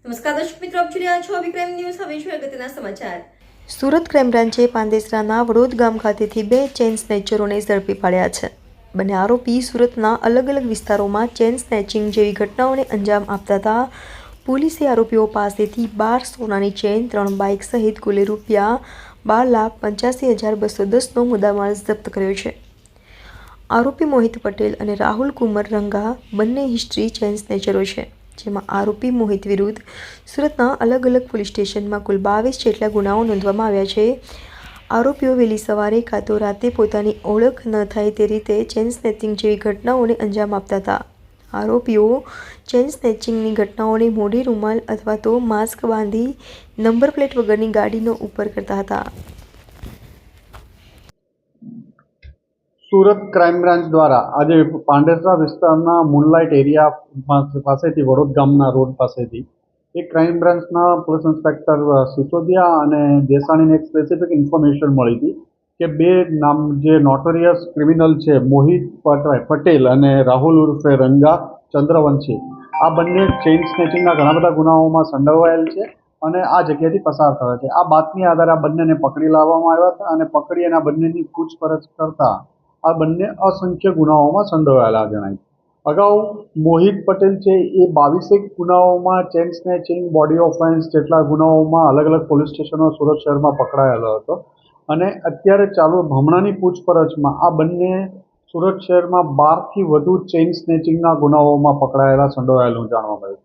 નમસ્કાર દર્શક મિત્રો, આપ જોઈ રહ્યા છો વિક્રમ ન્યૂઝ. હવે જોઈએ અગત્યના સમાચાર. સુરત ક્રાઇમ બ્રાન્ચે પાંદેસરાના વડોદ ગામ ખાતેથી 2 ચેઇન સ્નેચરોને ઝડપી પાડ્યા છે. બંને આરોપી સુરતના અલગ અલગ વિસ્તારોમાં ચેઇન સ્નેચિંગ જેવી ઘટનાઓને અંજામ આપતા હતા. પોલીસે આરોપીઓ પાસેથી 12 સોનાની ચેઇન, 3 બાઇક સહિત કુલ રૂપિયા 12,85,210નો મુદ્દામાલ જપ્ત કર્યો છે. આરોપી મોહિત પટેલ અને રાહુલ કુમાર રંગા બંને હિસ્ટ્રી ચેઇન સ્નેચરો છે, જેમાં આરોપી મોહિત વિરુદ્ધ સુરતના અલગ અલગ પોલીસ સ્ટેશનમાં કુલ 22 જેટલા ગુનાઓ નોંધવામાં આવ્યા છે. આરોપીઓ વહેલી સવારે કાં તો રાતે પોતાની ઓળખ ન થાય તે રીતે ચેઇન સ્નેચિંગ જેવી ઘટનાઓને અંજામ આપતા હતા. આરોપીઓ ચેઇન સ્નેચિંગની ઘટનાઓને મોઢે રૂમાલ અથવા તો માસ્ક બાંધી નંબર પ્લેટ વગરની ગાડીનો ઉપર કરતા હતા. સુરત ક્રાઇમ બ્રાન્ચ દ્વારા આજે પાંડેસરા વિસ્તારના મૂનલાઇટ એરિયા પાસેથી વડોદ ગામના રોડ પાસેથી એક ક્રાઇમ બ્રાન્ચના પોલીસ ઇન્સ્પેક્ટર સિસોદિયા અને દેસાણીને એક સ્પેસિફિક ઇન્ફોર્મેશન મળી હતી કે 2 નામ જે નોટોરિયસ ક્રિમિનલ છે, મોહિત પટેલ અને રાહુલ ઉર્ફે રંગા ચંદ્રવંશી, આ બંને ચેઇન સ્નેચિંગના ઘણા બધા ગુનાઓમાં સંડોવાયેલ છે અને આ જગ્યાથી પસાર થયા છે. આ બાતમી આધારે આ બંનેને પકડી લાવવામાં આવ્યા હતા અને પકડી એના બંનેની પૂછપરછ કરતા આ બંને અસંખ્ય ગુનાઓમાં સંડોવાયેલા જણાય. અગાઉ મોહિત પટેલ છે એ 22 ગુનાઓમાં ચેઇન સ્નેચિંગ, બોડી ઓફેન્સ જેટલા ગુનાઓમાં અલગ અલગ પોલીસ સ્ટેશનો સુરત શહેરમાં પકડાયેલો હતો અને અત્યારે હમણાંની પૂછપરછમાં આ બંને સુરત શહેરમાં 12થી વધુ ચેઇન સ્નેચિંગના ગુનાઓમાં પકડાયેલા સંડોવાયેલું જાણવા મળ્યું.